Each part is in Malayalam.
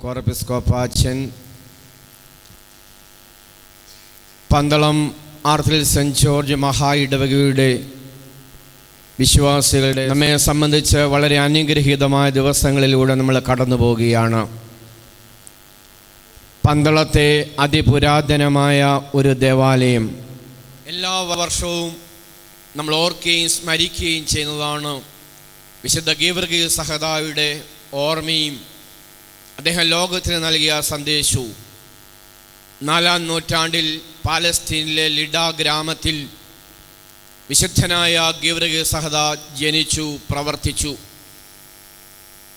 കോറപ്പിസ്കോപ്പാച്ചൻ, പന്തളം ആർത്തിൽ സെൻറ്റ് ജോർജ് മഹാ ഇടവകയുടെ വിശ്വാസികളുടെ നമ്മെ സംബന്ധിച്ച് വളരെ അനുഗ്രഹീതമായ ദിവസങ്ങളിലൂടെ നമ്മൾ കടന്നു പോവുകയാണ്. പന്തളത്തെ അതിപുരാതനമായ ഒരു ദേവാലയം എല്ലാ വർഷവും നമ്മൾ ഓർക്കുകയും സ്മരിക്കുകയും ചെയ്യുന്നതാണ് വിശുദ്ധ ഗീവർഗീസ് സഹദായുടെ ഓർമ്മയും അദ്ദേഹം ലോകത്തിന് നൽകിയ സന്ദേശവും. 4-ാം നൂറ്റാണ്ടിൽ പാലസ്തീനിലെ ലിഡ ഗ്രാമത്തിൽ വിശുദ്ധനായ ഗീവർഗീസ് സഹദാ ജനിച്ചു, പ്രവർത്തിച്ചു.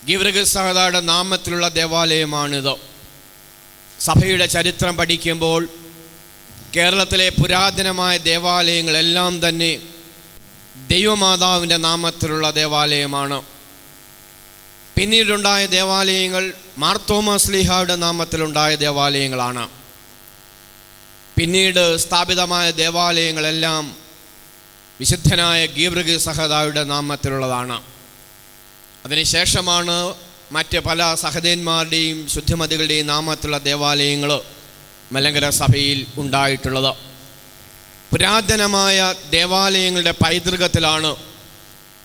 ഗീവർഗീസ് സഹദായുടെ നാമത്തിലുള്ള ദേവാലയമാണിത്. സഭയുടെ ചരിത്രം പഠിക്കുമ്പോൾ കേരളത്തിലെ പുരാതനമായ ദേവാലയങ്ങളെല്ലാം തന്നെ ദൈവമാതാവിൻ്റെ നാമത്തിലുള്ള ദേവാലയമാണ്. പിന്നീടുണ്ടായ ദേവാലയങ്ങൾ മാർത്തോമാ ശ്ലീഹായുടെ നാമത്തിലുണ്ടായ ദേവാലയങ്ങളാണ്. പിന്നീട് സ്ഥാപിതമായ ദേവാലയങ്ങളെല്ലാം വിശുദ്ധനായ ഗീവർഗീസ് സഹദായുടെ നാമത്തിലുള്ളതാണ്. അതിനുശേഷമാണ് മറ്റ് പല സഹദേന്മാരുടെയും ശുദ്ധിമതികളുടെയും നാമത്തിലുള്ള ദേവാലയങ്ങൾ മലങ്കര സഭയിൽ ഉണ്ടായിട്ടുള്ളത്. പുരാതനമായ ദേവാലയങ്ങളുടെ പൈതൃകത്തിലാണ്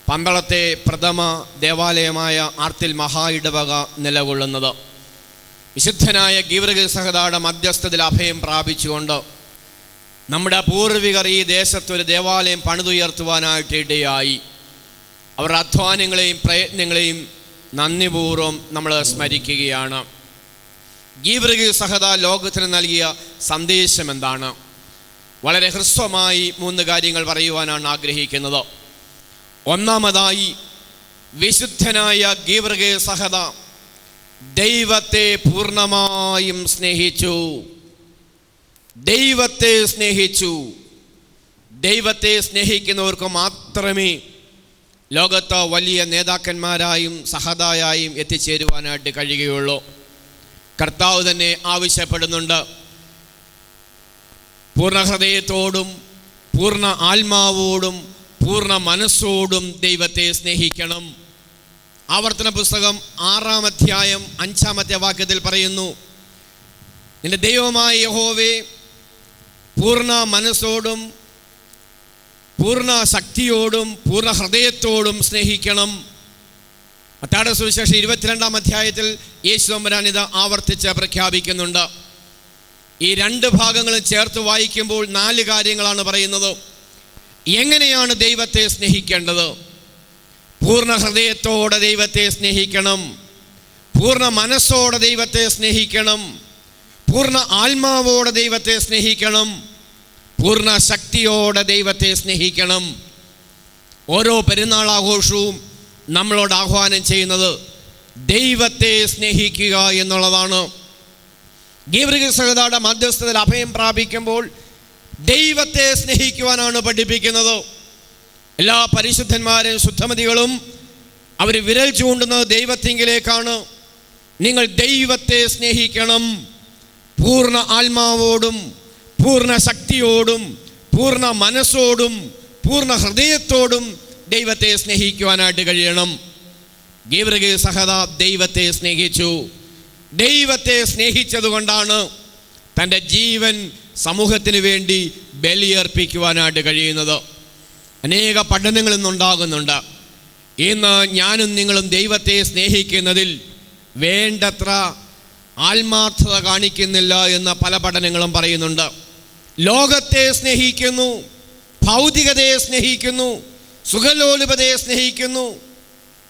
പന്തളത്തെ പ്രഥമ ദേവാലയമായ ആർത്തിൽ മഹാ ഇടവക നിലകൊള്ളുന്നത്. വിശുദ്ധനായ ഗീവർഗീസ് സഹദായുടെ മധ്യസ്ഥതയിൽ അഭയം പ്രാപിച്ചുകൊണ്ട് നമ്മുടെ പൂർവികർ ഈ ദേശത്തൊരു ദേവാലയം പണിതുയർത്തുവാനായിട്ട് ഇടയായി. അവരുടെ അധ്വാനങ്ങളെയും പ്രയത്നങ്ങളെയും നന്ദിപൂർവ്വം നമ്മൾ സ്മരിക്കുകയാണ്. ഗീവർഗീസ് സഹദാ ലോകത്തിന് നൽകിയ സന്ദേശം എന്താണ്? വളരെ ഹ്രസ്വമായി 3 കാര്യങ്ങൾ പറയുവാനാണ് ആഗ്രഹിക്കുന്നത്. ഒന്നാമതായി, വിശുദ്ധനായ ഗീവർഗീസ് സഹദാ ദൈവത്തെ പൂർണ്ണമായും സ്നേഹിച്ചു. ദൈവത്തെ സ്നേഹിച്ചു. ദൈവത്തെ സ്നേഹിക്കുന്നവർക്ക് മാത്രമേ ലോകത്ത് വലിയ നേതാക്കന്മാരായും സഹദായായും എത്തിച്ചേരുവാനായിട്ട് കഴിയുകയുള്ളൂ. കർത്താവ് തന്നെ ആവശ്യപ്പെടുന്നുണ്ട്, പൂർണ്ണ ഹൃദയത്തോടും പൂർണ്ണ ആത്മാവോടും പൂർണ്ണ മനസ്സോടും ദൈവത്തെ സ്നേഹിക്കണം. ആവർത്തന പുസ്തകം 6-ാം അധ്യായം 5-ാമത്തെ വാക്യത്തിൽ പറയുന്നു, നിന്റെ ദൈവമായ യഹോവേ പൂർണ്ണ മനസ്സോടും പൂർണ്ണ ശക്തിയോടും പൂർണ്ണ ഹൃദയത്തോടും സ്നേഹിക്കണം. മത്തായിയുടെ സുവിശേഷം 22-ാം അധ്യായത്തിൽ യേശു തമ്പുരാൻ ഇത് ആവർത്തിച്ച് പ്രഖ്യാപിക്കുന്നുണ്ട്. ഈ 2 ഭാഗങ്ങളും ചേർത്ത് വായിക്കുമ്പോൾ 4 കാര്യങ്ങളാണ് പറയുന്നത്. എങ്ങനെയാണ് ദൈവത്തെ സ്നേഹിക്കേണ്ടത്? പൂർണ്ണ ഹൃദയത്തോടെ ദൈവത്തെ സ്നേഹിക്കണം, പൂർണ്ണ മനസ്സോടെ ദൈവത്തെ സ്നേഹിക്കണം, പൂർണ്ണ ആത്മാവോടെ ദൈവത്തെ സ്നേഹിക്കണം, പൂർണ്ണ ശക്തിയോടെ ദൈവത്തെ സ്നേഹിക്കണം. ഓരോ പെരുന്നാൾ ആഘോഷവും നമ്മളോട് ആഹ്വാനം ചെയ്യുന്നത് ദൈവത്തെ സ്നേഹിക്കുക എന്നുള്ളതാണ്. ഗീവർഗീസ് സഹദായുടെ മധ്യസ്ഥതയിൽ അഭയം പ്രാപിക്കുമ്പോൾ ദൈവത്തെ സ്നേഹിക്കുവാനാണ് പഠിപ്പിക്കുന്നത്. എല്ലാ പരിശുദ്ധന്മാരും ശുദ്ധമതികളും അവർ വിരൽ ചൂണ്ടുന്നത് ദൈവത്തിങ്കിലേക്കാണ്. നിങ്ങൾ ദൈവത്തെ സ്നേഹിക്കണം, പൂർണ്ണ ആത്മാവോടും പൂർണ്ണ ശക്തിയോടും പൂർണ്ണ മനസ്സോടും പൂർണ്ണ ഹൃദയത്തോടും ദൈവത്തെ സ്നേഹിക്കുവാനായിട്ട് കഴിയണം. ഗീവർഗീസ് സഹദാ ദൈവത്തെ സ്നേഹിച്ചു. ദൈവത്തെ സ്നേഹിച്ചതുകൊണ്ടാണ് തൻ്റെ ജീവൻ സമൂഹത്തിന് വേണ്ടി ബലിയർപ്പിക്കുവാനായിട്ട് കഴിയുന്നത്. അനേക പഠനങ്ങൾ ഇന്നുണ്ടാകുന്നുണ്ട്. ഇന്ന് ഞാനും നിങ്ങളും ദൈവത്തെ സ്നേഹിക്കുന്നതിൽ വേണ്ടത്ര ആത്മാർത്ഥത കാണിക്കുന്നില്ല എന്ന് പല പഠനങ്ങളും പറയുന്നുണ്ട്. ലോകത്തെ സ്നേഹിക്കുന്നു, ഭൗതികതയെ സ്നേഹിക്കുന്നു, സുഖലോലുപതയെ സ്നേഹിക്കുന്നു.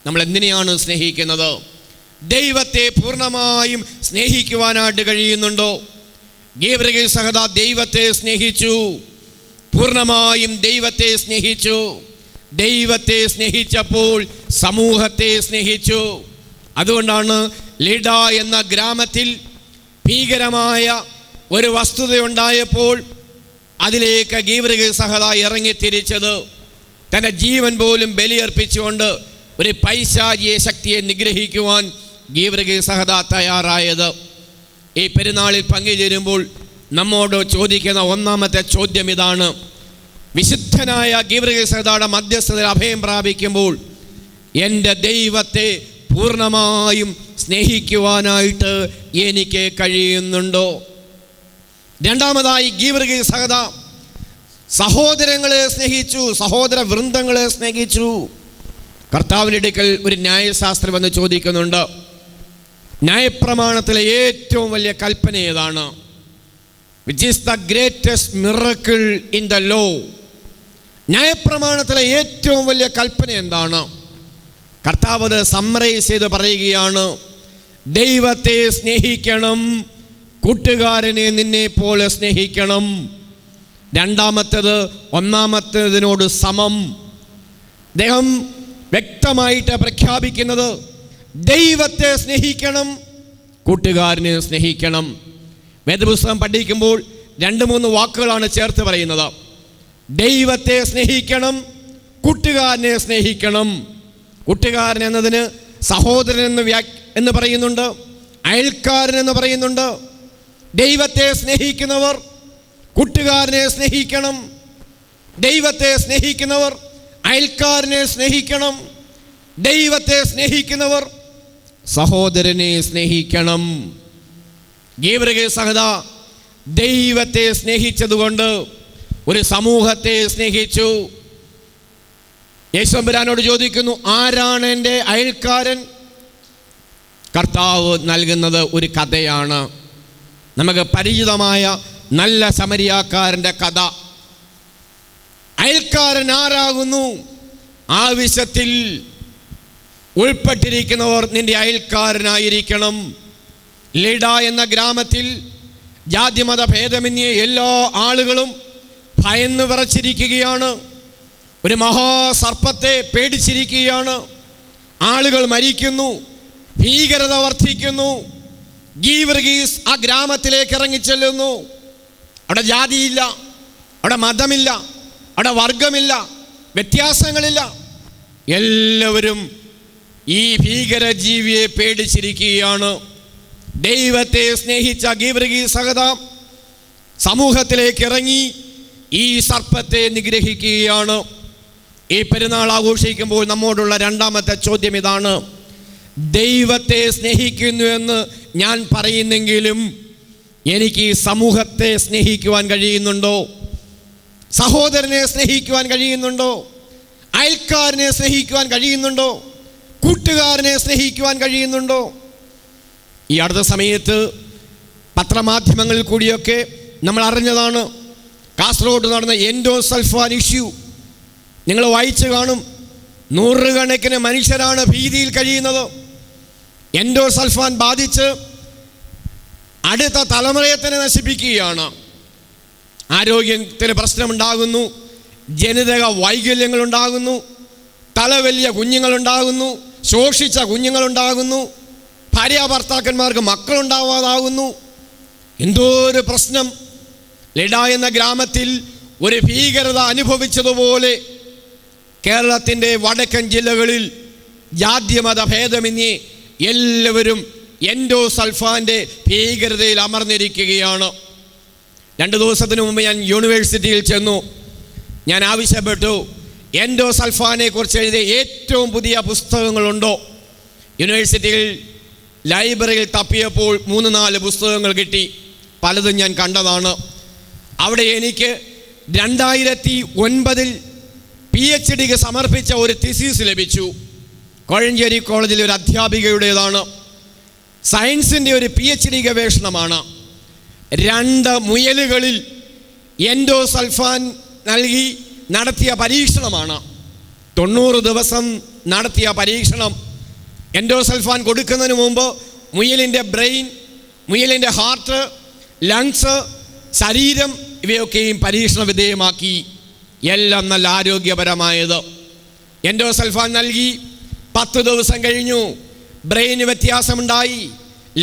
നമ്മൾ എന്തിനെയാണ് സ്നേഹിക്കുന്നത്? ദൈവത്തെ പൂർണ്ണമായും സ്നേഹിക്കുവാനായിട്ട് കഴിയുന്നുണ്ടോ? ഗീവർഗീസ് സഹദാ ദൈവത്തെ സ്നേഹിച്ചു, പൂർണ്ണമായും ദൈവത്തെ സ്നേഹിച്ചു. ദൈവത്തെ സ്നേഹിച്ചപ്പോൾ സമൂഹത്തെ സ്നേഹിച്ചു. അതുകൊണ്ടാണ് ലിഡ എന്ന ഗ്രാമത്തിൽ ഭീകരമായ ഒരു വസ്തുതയുണ്ടായപ്പോൾ അതിലേക്ക് ഗീവർഗീസ് സഹദാ ഇറങ്ങിത്തിരിച്ചത്. തൻ്റെ ജീവൻ പോലും ബലിയർപ്പിച്ചുകൊണ്ട് ഒരു പൈശാചിക ശക്തിയെ നിഗ്രഹിക്കുവാൻ ഗീവർഗീസ് സഹദാ തയ്യാറായത്. ഈ പെരുന്നാളിൽ പങ്കുചേരുമ്പോൾ നമ്മോട് ചോദിക്കുന്ന ഒന്നാമത്തെ ചോദ്യം ഇതാണ്: വിശുദ്ധനായ ഗീവർഗീസ് സഹദായുടെ മധ്യസ്ഥതയിൽ അഭയം പ്രാപിക്കുമ്പോൾ എൻ്റെ ദൈവത്തെ പൂർണ്ണമായും സ്നേഹിക്കുവാനായിട്ട് എനിക്ക് കഴിയുന്നുണ്ടോ? രണ്ടാമതായി ഗീവർഗീസ് സഹത സഹോദരങ്ങളെ സ്നേഹിച്ചു, സഹോദര വൃന്ദങ്ങളെ സ്നേഹിച്ചു. കർത്താവിൻ്റെ അടുക്കൽ ഒരു ന്യായശാസ്ത്രം എന്ന് ചോദിക്കുന്നുണ്ട്, ന്യായപ്രമാണത്തിലെ ഏറ്റവും വലിയ കൽപ്പന ഏതാണ്? Which is the greatest miracle in the law? ന്യായപ്രമാണത്തിലെ ഏറ്റവും വലിയ കൽപ്പന എന്താണ്? കർത്താവ് അത് സമ്മറൈസ് ചെയ്ത് പറയുകയാണ്, ദൈവത്തെ സ്നേഹിക്കണം, കൂട്ടുകാരനെ നിന്നെ പോലെ സ്നേഹിക്കണം. രണ്ടാമത്തേത് ഒന്നാമത്തേതിനോട് സമം. അദ്ദേഹം വ്യക്തമായിട്ട് പ്രഖ്യാപിക്കുന്നത് ദൈവത്തെ സ്നേഹിക്കണം, കൂട്ടുകാരനെ സ്നേഹിക്കണം. വേദപുസ്തകം പഠിക്കുമ്പോൾ 2-3 വാക്കുകളാണ് ചേർത്ത് പറയുന്നത്. ദൈവത്തെ സ്നേഹിക്കണം, കൂട്ടുകാരനെ സ്നേഹിക്കണം. കൂട്ടുകാരൻ എന്നതിന് സഹോദരൻ എന്ന് പറയുന്നുണ്ട്, അയൽക്കാരൻ എന്ന് പറയുന്നുണ്ട്. ദൈവത്തെ സ്നേഹിക്കുന്നവർ കൂട്ടുകാരനെ സ്നേഹിക്കണം, ദൈവത്തെ സ്നേഹിക്കുന്നവർ അയൽക്കാരനെ സ്നേഹിക്കണം, ദൈവത്തെ സ്നേഹിക്കുന്നവർ സഹോദരനെ സ്നേഹിക്കണം. ഗീവർഗീസ് സഹത ദൈവത്തെ സ്നേഹിച്ചതുകൊണ്ട് ഒരു സമൂഹത്തെ സ്നേഹിച്ചു. യേശുവമ്പുരാനോട് ചോദിക്കുന്നു, ആരാണ് എൻ്റെ അയൽക്കാരൻ? കർത്താവ് നൽകുന്നത് ഒരു കഥയാണ്, നമുക്ക് പരിചിതമായ നല്ല സമരിയാക്കാരൻ്റെ കഥ. അയൽക്കാരൻ ആരാകുന്നു? ആവശ്യത്തിൽ ഉൾപ്പെട്ടിരിക്കുന്നവർ നിന്റെ അയൽക്കാരനായിരിക്കണം. ലിഡ എന്ന ഗ്രാമത്തിൽ ജാതിമത ഭേദമന്യേ എല്ലാ ആളുകളും ഭയന്ന് വിറച്ചിരിക്കുകയാണ്. ഒരു മഹാസർപ്പത്തെ പേടിച്ചിരിക്കുകയാണ്. ആളുകൾ മരിക്കുന്നു, ഭീകരത വർദ്ധിക്കുന്നു. ഗീവർഗീസ് ആ ഗ്രാമത്തിലേക്ക് ഇറങ്ങിച്ചെല്ലുന്നു. അവിടെ ജാതിയില്ല, അവിടെ മതമില്ല, അവിടെ വർഗമില്ല, വ്യത്യാസങ്ങളില്ല. എല്ലാവരും ഈ ഭീകരജീവിയെ പേടിച്ചിരിക്കുകയാണ്. ദൈവത്തെ സ്നേഹിച്ച ഗീവർഗീസ് സഹത സമൂഹത്തിലേക്ക് ഇറങ്ങി ഈ സർപ്പത്തെ നിഗ്രഹിക്കുകയാണ്. ഈ പെരുന്നാൾ ആഘോഷിക്കുമ്പോൾ നമ്മോടുള്ള രണ്ടാമത്തെ ചോദ്യം ഇതാണ്, ദൈവത്തെ സ്നേഹിക്കുന്നു എന്ന് ഞാൻ പറയുന്നെങ്കിലും എനിക്ക് ഈ സമൂഹത്തെ സ്നേഹിക്കുവാൻ കഴിയുന്നുണ്ടോ? സഹോദരനെ സ്നേഹിക്കുവാൻ കഴിയുന്നുണ്ടോ? അയൽക്കാരനെ സ്നേഹിക്കുവാൻ കഴിയുന്നുണ്ടോ? കൂട്ടുകാരനെ സ്നേഹിക്കുവാൻ കഴിയുന്നുണ്ടോ? ഈ അടുത്ത സമയത്ത് പത്രമാധ്യമങ്ങളിൽ കൂടിയൊക്കെ നമ്മൾ അറിഞ്ഞതാണ് കാസർഗോഡ് നടന്ന എൻഡോസൾഫാൻ ഇഷ്യൂ. നിങ്ങൾ വായിച്ചു കാണും. 100 കണക്കിന് മനുഷ്യരാണ് ഭീതിയിൽ കഴിയുന്നത്. എൻഡോസൾഫാൻ ബാധിച്ച് അടുത്ത തലമുറയെ തന്നെ നശിപ്പിക്കുകയാണ്. ആരോഗ്യത്തിന് പ്രശ്നമുണ്ടാകുന്നു, ജനിതക വൈകല്യങ്ങളുണ്ടാകുന്നു, തലവലിയ കുഞ്ഞുങ്ങളുണ്ടാകുന്നു, ശോഷിച്ച കുഞ്ഞുങ്ങളുണ്ടാകുന്നു, ഭാര്യാഭർത്താക്കന്മാർക്ക് മക്കളുണ്ടാവാതാകുന്നു. എന്തോ ഒരു പ്രശ്നം. ലിഡ എന്ന ഗ്രാമത്തിൽ ഒരു ഭീകരത അനുഭവിച്ചതുപോലെ കേരളത്തിൻ്റെ വടക്കൻ ജില്ലകളിൽ ജാതിമത ഭേദമന്യേ എല്ലാവരും എൻഡോസൾഫാൻ്റെ ഭീകരതയിൽ അമർന്നിരിക്കുകയാണ്. 2 ദിവസത്തിന് മുമ്പ് ഞാൻ യൂണിവേഴ്സിറ്റിയിൽ ചെന്നു. ഞാൻ ആവശ്യപ്പെട്ടു, എൻഡോസൾഫാനെ കുറിച്ച് എഴുതിയ ഏറ്റവും പുതിയ പുസ്തകങ്ങളുണ്ടോ? യൂണിവേഴ്സിറ്റിയിൽ ലൈബ്രറിയിൽ തപ്പിയപ്പോൾ 3-4 പുസ്തകങ്ങൾ കിട്ടി. പലതും ഞാൻ കണ്ടതാണ്. അവിടെ എനിക്ക് 2009 PhDക്ക് സമർപ്പിച്ച ഒരു തിസീസ് ലഭിച്ചു. കോഴഞ്ചേരി കോളേജിലെ ഒരു അധ്യാപികയുടേതാണ്. സയൻസിൻ്റെ ഒരു PhD ഗവേഷണമാണ്. 2 മുയലുകളിൽ എൻഡോസൾഫാൻ നൽകി നടത്തിയ പരീക്ഷണമാണ്. 90 ദിവസം നടത്തിയ പരീക്ഷണം. എൻഡോസൾഫാൻ കൊടുക്കുന്നതിന് മുമ്പ് മുയലിൻ്റെ ബ്രെയിൻ, മുയലിൻ്റെ ഹാർട്ട്, ലങ്സ്, ശരീരം ഇവയൊക്കെയും പരീക്ഷണ വിധേയമാക്കി. എല്ലാം നല്ല ആരോഗ്യപരമായത്. എൻഡോസൾഫാൻ നൽകി 10 ദിവസം കഴിഞ്ഞു. ബ്രെയിന് വ്യത്യാസമുണ്ടായി,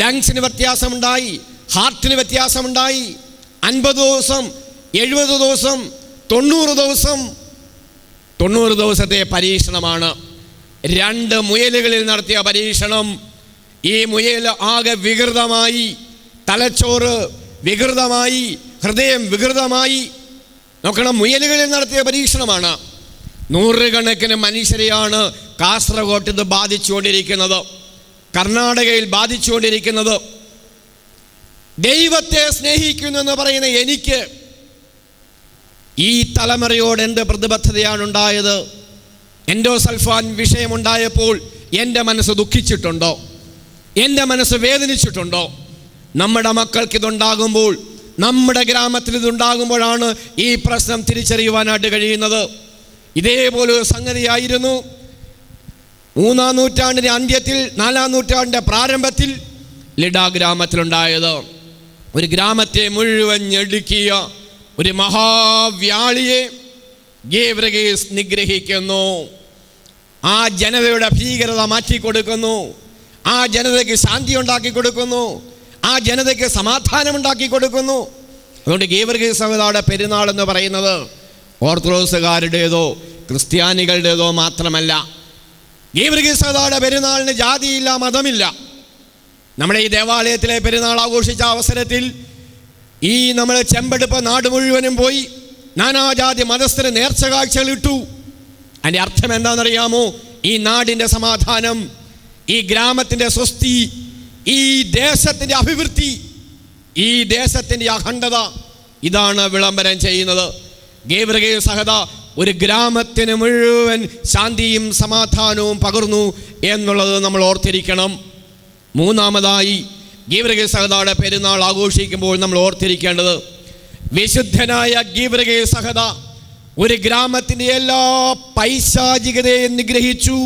ലങ്സിന് വ്യത്യാസമുണ്ടായി, ഹാർട്ടിന് വ്യത്യാസമുണ്ടായി. 50 ദിവസം, 70 ദിവസം, 90 ദിവസം, 90 ദിവസത്തെ പരീക്ഷണമാണ്. 2 മുയലുകളിൽ നടത്തിയ പരീക്ഷണം. ഈ മുയൽ ആകെ വികൃതമായി, തലച്ചോറ് വികൃതമായി, ഹൃദയം വികൃതമായി. നോക്കണം, മുയലുകളിൽ നടത്തിയ പരീക്ഷണമാണ്. 100 കണക്കിന് മനുഷ്യരെയാണ് കാസർഗോട്ട് ഇത് ബാധിച്ചുകൊണ്ടിരിക്കുന്നത്. കർണാടകയിൽ ബാധിച്ചുകൊണ്ടിരിക്കുന്നത്. ദൈവത്തെ സ്നേഹിക്കുന്നു എന്ന് പറയുന്ന എനിക്ക് ഈ തലമുറയോട് എന്ത് പ്രതിബദ്ധതയാണ് ഉണ്ടായത്? എൻഡോസൾഫാൻ വിഷയമുണ്ടായപ്പോൾ എൻ്റെ മനസ്സ് ദുഃഖിച്ചിട്ടുണ്ടോ? എൻ്റെ മനസ്സ് വേദനിച്ചിട്ടുണ്ടോ? നമ്മുടെ മക്കൾക്ക് ഇതുണ്ടാകുമ്പോൾ, നമ്മുടെ ഗ്രാമത്തിൽ ഇതുണ്ടാകുമ്പോഴാണ് ഈ പ്രശ്നം തിരിച്ചറിയുവാനായിട്ട് കഴിയുന്നത്. ഇതേപോലൊരു സംഗതിയായിരുന്നു 3-ാം നൂറ്റാണ്ടിൻ്റെ അന്ത്യത്തിൽ 4-ാം നൂറ്റാണ്ടിൻ്റെ പ്രാരംഭത്തിൽ ലിഡാ ഗ്രാമത്തിലുണ്ടായത്. ഒരു ഗ്രാമത്തെ മുഴുവൻ ഞെടുക്കിയ ഒരു മഹാവ്യാളിയെ ഗീവർഗീസ് നിഗ്രഹിക്കുന്നു. ആ ജനതയുടെ ഭീകരത മാറ്റിക്കൊടുക്കുന്നു. ആ ജനതയ്ക്ക് ശാന്തി ഉണ്ടാക്കി കൊടുക്കുന്നു. ആ ജനതയ്ക്ക് സമാധാനം ഉണ്ടാക്കി കൊടുക്കുന്നു. അതുകൊണ്ട് ഗീവർഗീസ് സഹോദരരുടെ പെരുന്നാൾ എന്ന് പറയുന്നത് ഓർത്തഡോക്സുകാരുടേതോ ക്രിസ്ത്യാനികളുടേതോ മാത്രമല്ല. ഗീവർഗീസ് സഹോദരരുടെ പെരുന്നാളിന് ജാതിയില്ല, മതമില്ല. നമ്മുടെ ഈ ദേവാലയത്തിലെ പെരുന്നാൾ ആഘോഷിച്ച അവസരത്തിൽ നമ്മൾ ചെമ്പെടുപ്പ് നാട് മുഴുവനും പോയി നാനാജാതി മതസ്ഥര് നേർച്ച കാഴ്ചകൾ ഇട്ടു. അതിൻ്റെ അർത്ഥം എന്താണെന്നറിയാമോ? ഈ നാടിൻ്റെ സമാധാനം, ഈ ഗ്രാമത്തിൻ്റെ സ്വസ്തി, ഈ ദേശത്തിൻ്റെ അഭിവൃദ്ധി, ഈ ദേശത്തിൻ്റെ അഖണ്ഡത, ഇതാണ് വിളംബരം ചെയ്യുന്നത്. ഗീവർഗീസ് സഹോദര ഒരു ഗ്രാമത്തിന് മുഴുവൻ ശാന്തിയും സമാധാനവും പകർന്നു എന്നുള്ളത് നമ്മൾ ഓർത്തിരിക്കണം. മൂന്നാമതായി ഗീവർഗീസ് സഹോദരയുടെ പെരുന്നാൾ ആഘോഷിക്കുമ്പോൾ നമ്മൾ ഓർത്തിരിക്കേണ്ടത്, വിശുദ്ധനായ ഗീവർഗീസ് സഹോദര ഒരു ഗ്രാമത്തിൻ്റെ എല്ലാ പൈശാചികതയും നിഗ്രഹിച്ചു.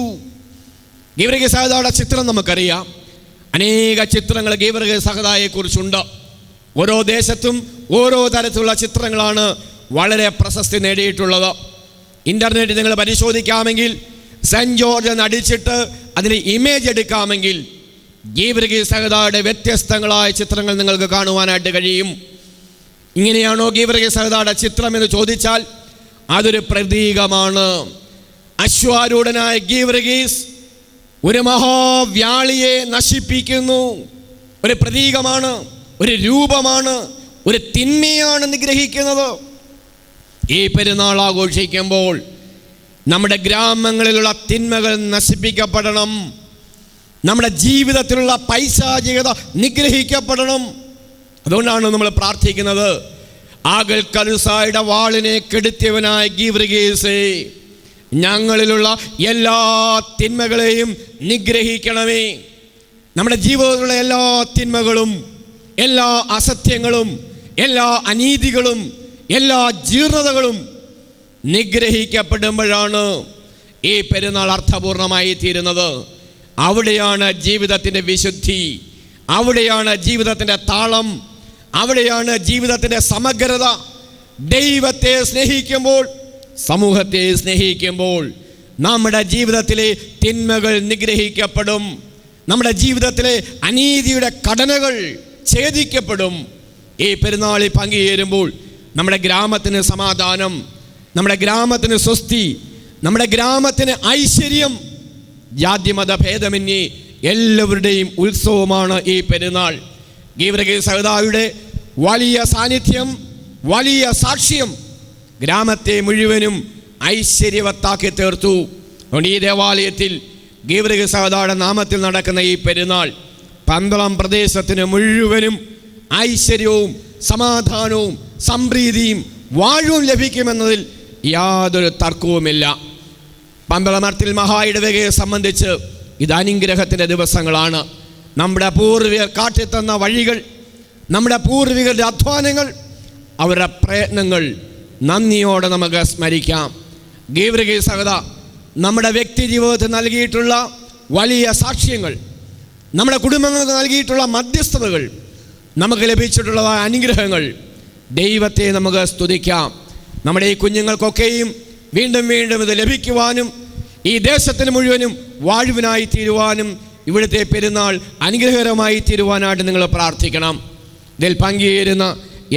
ഗീവർഗീസ് സഹോദരയുടെ ചിത്രം നമുക്കറിയാം. അനേക ചിത്രങ്ങൾ ഗീവർഗീസ് സഹോദരയെക്കുറിച്ചുണ്ട്. ഓരോ ദേശത്തും ഓരോ തരത്തിലുള്ള ചിത്രങ്ങളാണ് വളരെ പ്രശസ്തി നേടിയിട്ടുള്ളത്. ഇൻ്റർനെറ്റിൽ നിങ്ങൾ പരിശോധിക്കാമെങ്കിൽ, സെൻറ്റ് ജോർജ് എന്ന് അടിച്ചിട്ട് അതിന് ഇമേജ് എടുക്കാമെങ്കിൽ ഗീവർഗീസ് സഹോദരയുടെ വ്യത്യസ്തങ്ങളായ ചിത്രങ്ങൾ നിങ്ങൾക്ക് കാണുവാനായിട്ട് കഴിയും. ഇങ്ങനെയാണോ ഗീവർഗീസ് സഹോദരയുടെ ചിത്രം എന്ന് ചോദിച്ചാൽ അതൊരു പ്രതീകമാണ്. അശ്വാരൂഢനായ ഗീവർഗീസ് ഒരു മഹാവ്യാളിയെ നശിപ്പിക്കുന്നു. ഒരു പ്രതീകമാണ്, ഒരു രൂപമാണ്, ഒരു തിന്മയാണ് നിഗ്രഹിക്കുന്നത്. ഈ പെരുന്നാൾ ആഘോഷിക്കുമ്പോൾ നമ്മുടെ ഗ്രാമങ്ങളിലുള്ള തിന്മകൾ നശിപ്പിക്കപ്പെടണം. നമ്മുടെ ജീവിതത്തിലുള്ള പൈശാചികത നിഗ്രഹിക്കപ്പെടണം. അതുകൊണ്ടാണ് നമ്മൾ പ്രാർത്ഥിക്കുന്നത്, ആകൽ കലുസായുടെ വാളിനെ കെടുത്തിയവനായ ഗീവർഗീസേ, ഞങ്ങളിലുള്ള എല്ലാ തിന്മകളെയും നിഗ്രഹിക്കണമേ. നമ്മുടെ ജീവിതത്തിലുള്ള എല്ലാ തിന്മകളും, എല്ലാ അസത്യങ്ങളും, എല്ലാ അനീതികളും, എല്ലാ ജീർണതകളും നിഗ്രഹിക്കപ്പെടുമ്പോഴാണ് ഈ പെരുന്നാൾ അർത്ഥപൂർണമായി തീരുന്നത്. അവിടെയാണ് ജീവിതത്തിൻ്റെ വിശുദ്ധി, അവിടെയാണ് ജീവിതത്തിൻ്റെ താളം, അവിടെയാണ് ജീവിതത്തിൻ്റെ സമഗ്രത. ദൈവത്തെ സ്നേഹിക്കുമ്പോൾ, സമൂഹത്തെ സ്നേഹിക്കുമ്പോൾ നമ്മുടെ ജീവിതത്തിലെ തിന്മകൾ നിഗ്രഹിക്കപ്പെടും. നമ്മുടെ ജീവിതത്തിലെ അനീതിയുടെ ഘടനകൾ ഛേദിക്കപ്പെടും. ഈ പെരുന്നാളിൽ പങ്കുചേരുമ്പോൾ നമ്മുടെ ഗ്രാമത്തിന് സമാധാനം, നമ്മുടെ ഗ്രാമത്തിന് സ്വസ്തി, നമ്മുടെ ഗ്രാമത്തിന് ഐശ്വര്യം, ജാതിമത ഭേദമന്യേ എല്ലാവരുടെയും ഉത്സവമാണ് ഈ പെരുന്നാൾ. ഗീവർഗീസ് സഹോദരയുടെ വലിയ സാന്നിധ്യം, വലിയ സാക്ഷ്യം ഗ്രാമത്തെ മുഴുവനും ഐശ്വര്യവത്താക്കി തീർത്തു. അതുകൊണ്ട് ഈ ദേവാലയത്തിൽ ഗീവർഗീസ് സഹോദരയുടെ നാമത്തിൽ നടക്കുന്ന ഈ പെരുന്നാൾ പന്തളം പ്രദേശത്തിന് മുഴുവനും ഐശ്വര്യവും സമാധാനവും സംപ്രീതിയും വാഴവും ലഭിക്കുമെന്നതിൽ യാതൊരു തർക്കവുമില്ല. പന്തളമർത്തിൽ മഹായിടവകയെ സംബന്ധിച്ച് ഇത് അനുഗ്രഹത്തിൻ്റെ ദിവസങ്ങളാണ്. നമ്മുടെ പൂർവികർ കാട്ടിത്തന്ന വഴികൾ, നമ്മുടെ പൂർവികരുടെ അധ്വാനങ്ങൾ, അവരുടെ പ്രയത്നങ്ങൾ നന്ദിയോടെ നമുക്ക് സ്മരിക്കാം. ഗീവർഗീസ് സഹോദര നമ്മുടെ വ്യക്തി ജീവിതത്തിൽ നൽകിയിട്ടുള്ള വലിയ സാക്ഷ്യങ്ങൾ, നമ്മുടെ കുടുംബങ്ങൾക്ക് നൽകിയിട്ടുള്ള മധ്യസ്ഥതകൾ, നമുക്ക് ലഭിച്ചിട്ടുള്ള അനുഗ്രഹങ്ങൾ, ദൈവത്തെ നമുക്ക് സ്തുതിക്കാം. നമ്മുടെ ഈ കുഞ്ഞുങ്ങൾക്കൊക്കെയും വീണ്ടും വീണ്ടും ഇത് ലഭിക്കുവാനും ഈ ദേശത്തിന് മുഴുവനും വാഴുവിനായി തീരുവാനും ഇവിടുത്തെ പെരുന്നാൾ അനുഗ്രഹകരമായി തീരുവാനായിട്ട് നിങ്ങൾ പ്രാർത്ഥിക്കണം. ഇതിൽ പങ്കുചേരുന്ന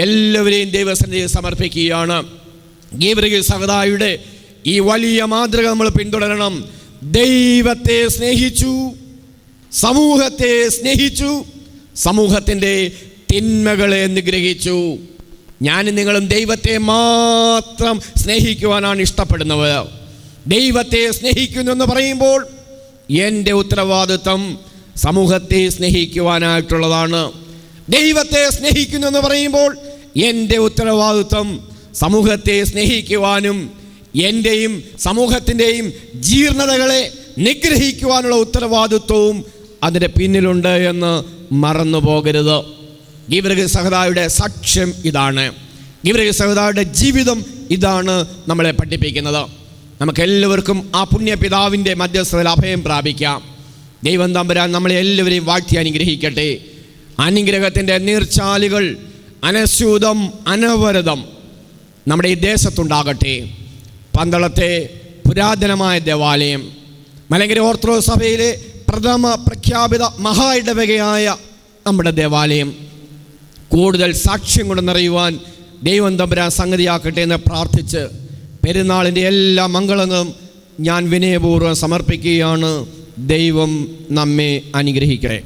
എല്ലാവരെയും ദൈവസന്നിധിയിൽ സമർപ്പിക്കുകയാണ്. ഗീവർഗീസ് സഹോദരയുടെ ഈ വലിയ മാതൃക നമ്മൾ പിന്തുടരണം. ദൈവത്തെ സ്നേഹിച്ചു, സമൂഹത്തെ സ്നേഹിച്ചു, സമൂഹത്തിൻ്റെ തിന്മകളെ നിഗ്രഹിച്ചു. ഞാനും നിങ്ങളും ദൈവത്തെ മാത്രം സ്നേഹിക്കുവാനാണ് ഇഷ്ടപ്പെടുന്നവർ. ദൈവത്തെ സ്നേഹിക്കുന്നു എന്ന് പറയുമ്പോൾ എൻ്റെ ഉത്തരവാദിത്വം സമൂഹത്തെ സ്നേഹിക്കുവാനായിട്ടുള്ളതാണ്. ദൈവത്തെ സ്നേഹിക്കുന്നു എന്ന് പറയുമ്പോൾ എൻ്റെ ഉത്തരവാദിത്വം സമൂഹത്തെ സ്നേഹിക്കുവാനും എൻ്റെയും സമൂഹത്തിൻ്റെയും ജീർണതകളെ നിഗ്രഹിക്കുവാനുള്ള ഉത്തരവാദിത്വവും അതിൻ്റെ പിന്നിലുണ്ട് എന്ന് മറന്നു പോകരുത്. ഗീവർഗീയ സഹോദരയുടെ സാക്ഷ്യം ഇതാണ്. ഗീവർഗീയ സഹോദരയുടെ ജീവിതം ഇതാണ് നമ്മളെ പഠിപ്പിക്കുന്നത്. നമുക്കെല്ലാവർക്കും ആ പുണ്യപിതാവിൻ്റെ മധ്യസ്ഥതയിൽ അഭയം പ്രാപിക്കാം. ദൈവം തമ്പുരാൻ നമ്മളെ എല്ലാവരെയും വാഴ്ത്തി അനുഗ്രഹിക്കട്ടെ. അനുഗ്രഹത്തിൻ്റെ നീർച്ചാലുകൾ അനശ്യൂതം അനവരതം നമ്മുടെ ഈ ദേശത്തുണ്ടാകട്ടെ. പന്തളത്തെ പുരാതനമായ ദേവാലയം, മലങ്കര ഓർത്തഡോക്സ് സഭയിലെ പ്രഥമ പ്രഖ്യാപിത മഹാ ഇടവകയായ നമ്മുടെ ദേവാലയം കൂടുതൽ സാക്ഷ്യം കൊണ്ട് നിറയുവാൻ ദൈവം തമ്പുരാൻ സംഗതിയാക്കട്ടെ എന്ന് പ്രാർത്ഥിച്ച് പെരുന്നാളിൻ്റെ എല്ലാ മംഗളങ്ങളും ഞാൻ വിനയപൂർവ്വം സമർപ്പിക്കുകയാണ്. ദൈവം നമ്മെ അനുഗ്രഹിക്കട്ടെ.